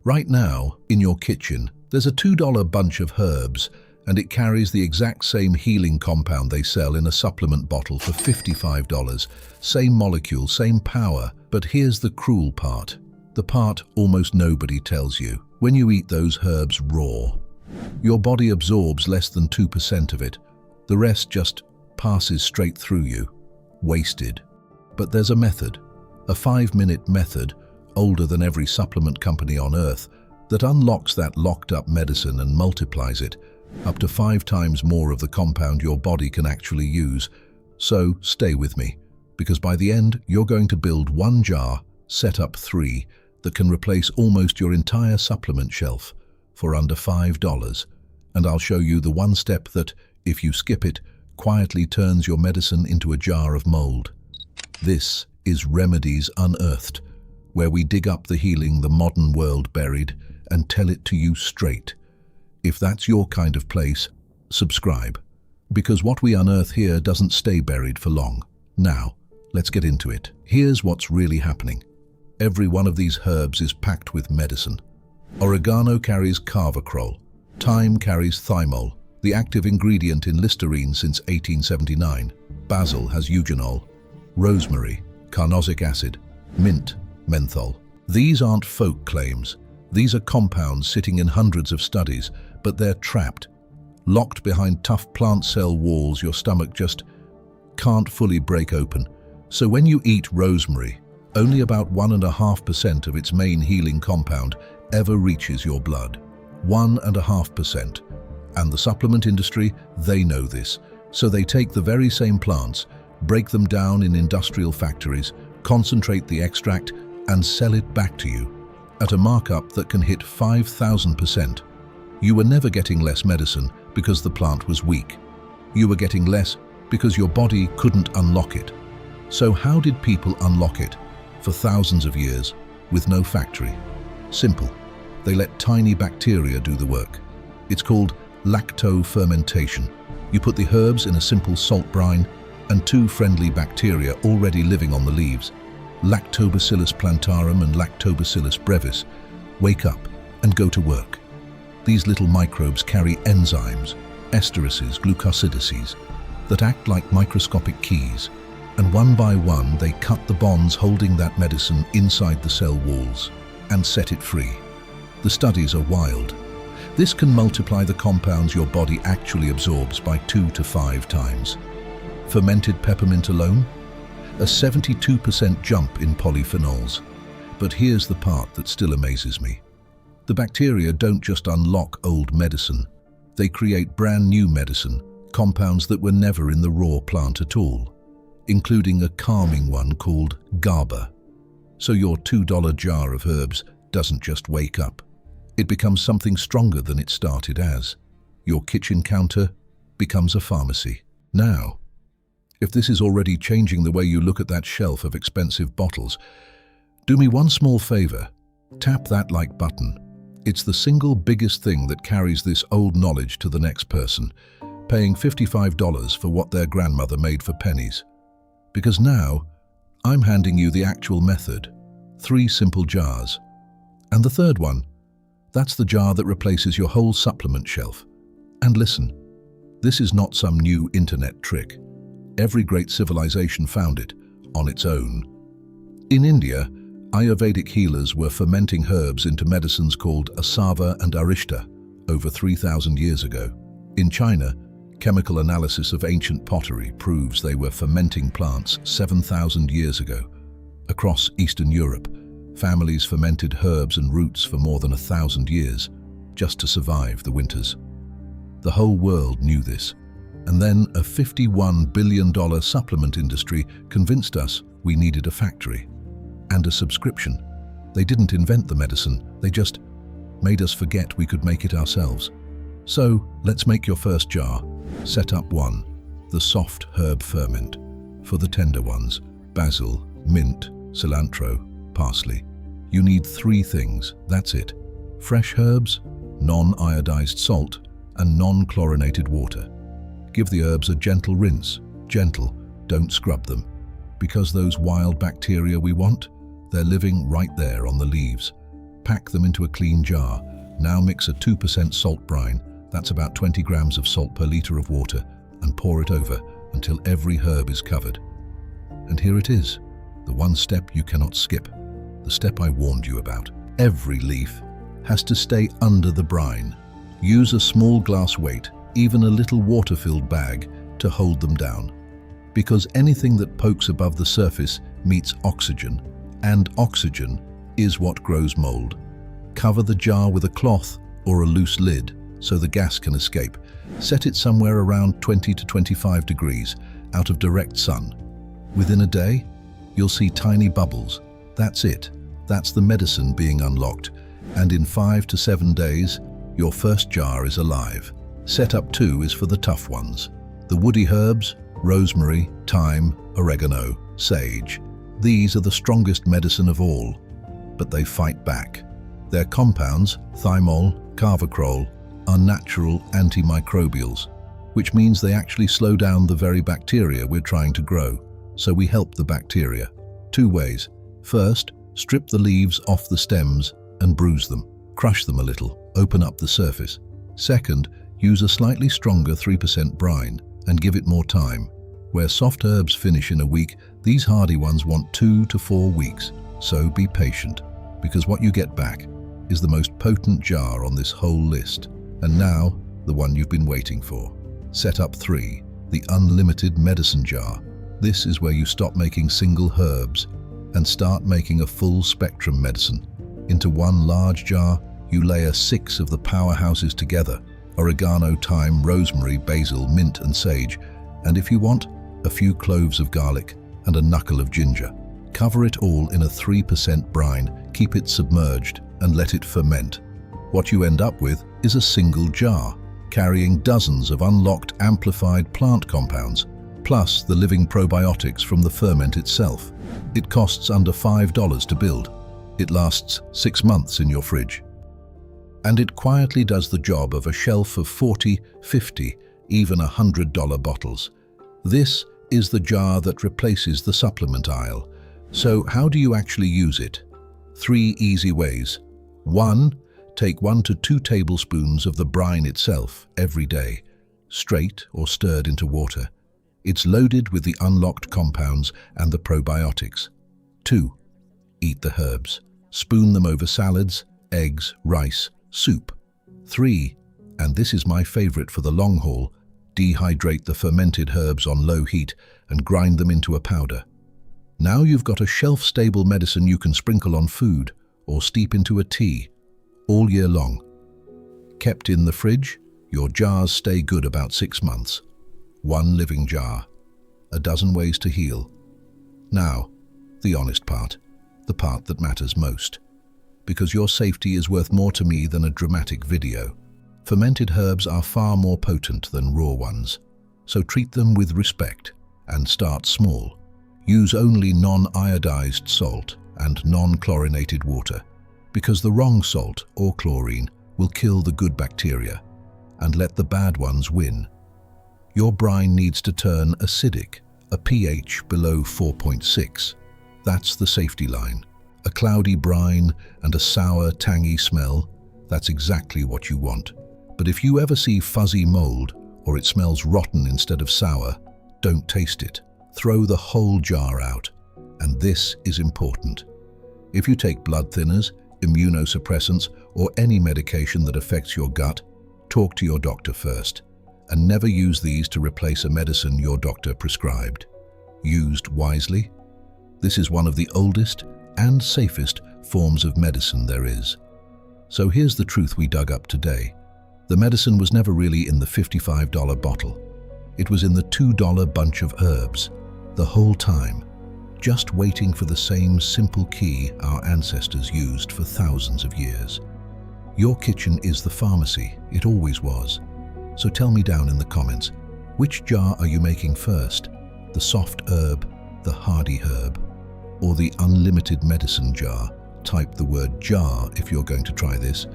Right now, in your kitchen, there's a $2 bunch of herbs, and it carries the exact same healing compound they sell in a supplement bottle for $55. Same molecule, same power. But here's the cruel part. The part almost nobody tells you. When you eat those herbs raw, your body absorbs less than 2% of it. The rest just passes straight through you. Wasted. But there's a method. A 5-minute method, older than every supplement company on earth, that unlocks that locked-up medicine and multiplies it, up to 5 times more of the compound your body can actually use. So stay with me, because by the end you're going to build 1 jar, set up 3, that can replace almost your entire supplement shelf for under $5. And I'll show you the one step that, if you skip it, quietly turns your medicine into a jar of mold. This is Remedies Unearthed, where we dig up the healing the modern world buried and tell it to you straight. If that's your kind of place, subscribe, because what we unearth here doesn't stay buried for long. Now, let's get into it. Here's what's really happening. Every one of these herbs is packed with medicine. Oregano carries carvacrol. Thyme carries thymol, the active ingredient in Listerine since 1879. Basil has eugenol. Rosemary, carnosic acid. Mint, menthol. These aren't folk claims. These are compounds sitting in hundreds of studies, but they're trapped, locked behind tough plant cell walls your stomach just can't fully break open. So when you eat rosemary, only about 1.5% of its main healing compound ever reaches your blood. 1.5%. And the supplement industry, they know this. So they take the very same plants, break them down in industrial factories, concentrate the extract, and sell it back to you at a markup that can hit 5,000%. You were never getting less medicine because the plant was weak. You were getting less because your body couldn't unlock it. So how did people unlock it for thousands of years with no factory? Simple. They let tiny bacteria do the work. It's called lacto-fermentation. You put the herbs in a simple salt brine, and 2 friendly bacteria already living on the leaves, Lactobacillus plantarum and Lactobacillus brevis, wake up and go to work. These little microbes carry enzymes, esterases, glucosidases, that act like microscopic keys, and one by one they cut the bonds holding that medicine inside the cell walls and set it free. The studies are wild. This can multiply the compounds your body actually absorbs by 2 to 5 times. Fermented peppermint alone? A 72% jump in polyphenols. But here's the part that still amazes me. The bacteria don't just unlock old medicine. They create brand new medicine, compounds that were never in the raw plant at all, including a calming one called GABA. So your $2 jar of herbs doesn't just wake up. It becomes something stronger than it started as. Your kitchen counter becomes a pharmacy. Now, if this is already changing the way you look at that shelf of expensive bottles, do me one small favor. Tap that like button. It's the single biggest thing that carries this old knowledge to the next person, paying $55 for what their grandmother made for pennies. Because now, I'm handing you the actual method. 3 simple jars. And the third one, that's the jar that replaces your whole supplement shelf. And listen, this is not some new internet trick. Every great civilization found it, on its own. In India, Ayurvedic healers were fermenting herbs into medicines called asava and arishta over 3,000 years ago. In China, chemical analysis of ancient pottery proves they were fermenting plants 7,000 years ago. Across Eastern Europe, families fermented herbs and roots for more than 1,000 years, just to survive the winters. The whole world knew this. And then a $51 billion supplement industry convinced us we needed a factory and a subscription. They didn't invent the medicine, they just made us forget we could make it ourselves. So let's make your first jar. Set up 1, the soft herb ferment. For the tender ones, basil, mint, cilantro, parsley. You need 3 things, that's it. Fresh herbs, non-iodized salt, and non-chlorinated water. Give the herbs a gentle rinse. Gentle, don't scrub them. Because those wild bacteria we want, they're living right there on the leaves. Pack them into a clean jar. Now mix a 2% salt brine, that's about 20 grams of salt per liter of water, and pour it over until every herb is covered. And here it is, the one step you cannot skip, the step I warned you about. Every leaf has to stay under the brine. Use a small glass weight, even a little water-filled bag, to hold them down. Because anything that pokes above the surface meets oxygen, and oxygen is what grows mold. Cover the jar with a cloth or a loose lid so the gas can escape. Set it somewhere around 20 to 25 degrees, out of direct sun. Within a day, you'll see tiny bubbles. That's it. That's the medicine being unlocked. And in 5 to 7 days, your first jar is alive. Setup 2 is for the tough ones. The woody herbs, rosemary, thyme, oregano, sage. These are the strongest medicine of all, but they fight back. Their compounds, thymol, carvacrol, are natural antimicrobials, which means they actually slow down the very bacteria we're trying to grow. So we help the bacteria. 2 ways. First, strip the leaves off the stems and bruise them. Crush them a little, open up the surface. Second, use a slightly stronger 3% brine and give it more time. Where soft herbs finish in a week, these hardy ones want 2 to 4 weeks. So be patient, because what you get back is the most potent jar on this whole list. And now, the one you've been waiting for. Setup 3, the unlimited medicine jar. This is where you stop making single herbs and start making a full spectrum medicine. Into one large jar, you layer 6 of the powerhouses together: oregano, thyme, rosemary, basil, mint and sage, and if you want, a few cloves of garlic and a knuckle of ginger. Cover it all in a 3% brine, keep it submerged and let it ferment. What you end up with is a single jar, carrying dozens of unlocked amplified plant compounds, plus the living probiotics from the ferment itself. It costs under $5 to build. It lasts 6 months in your fridge. And it quietly does the job of a shelf of 40, 50, even $100 bottles. This is the jar that replaces the supplement aisle. So how do you actually use it? 3 easy ways. 1. Take 1 to 2 tablespoons of the brine itself every day, straight or stirred into water. It's loaded with the unlocked compounds and the probiotics. 2. Eat the herbs. Spoon them over salads, eggs, rice, soup. 3. And this is my favorite for the long haul, dehydrate the fermented herbs on low heat and grind them into a powder. Now you've got a shelf-stable medicine you can sprinkle on food or steep into a tea all year long. Kept in the fridge, your jars stay good about 6 months. 1 living jar. A dozen ways to heal. Now, the honest part, the part that matters most. Because your safety is worth more to me than a dramatic video. Fermented herbs are far more potent than raw ones, so treat them with respect and start small. Use only non-iodized salt and non-chlorinated water, because the wrong salt or chlorine will kill the good bacteria and let the bad ones win. Your brine needs to turn acidic, a pH below 4.6. That's the safety line. A cloudy brine and a sour, tangy smell, that's exactly what you want. But if you ever see fuzzy mold or it smells rotten instead of sour, don't taste it. Throw the whole jar out. And this is important. If you take blood thinners, immunosuppressants, or any medication that affects your gut, talk to your doctor first. And never use these to replace a medicine your doctor prescribed. Used wisely, this is one of the oldest and safest forms of medicine there is. So here's the truth we dug up today. The medicine was never really in the $55 bottle. It was in the $2 bunch of herbs, the whole time, just waiting for the same simple key our ancestors used for thousands of years. Your kitchen is the pharmacy, it always was. So tell me down in the comments, which jar are you making first? The soft herb, the hardy herb, or the unlimited medicine jar? Type the word jar if you're going to try this.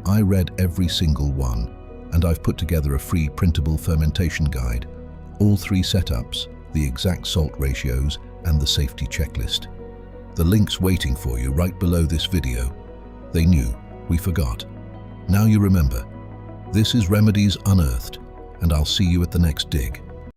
I read every single one, and I've put together a free printable fermentation guide. All 3 setups, the exact salt ratios, and the safety checklist. The link's waiting for you right below this video. They knew. We forgot. Now you remember. This is Remedies Unearthed, and I'll see you at the next dig.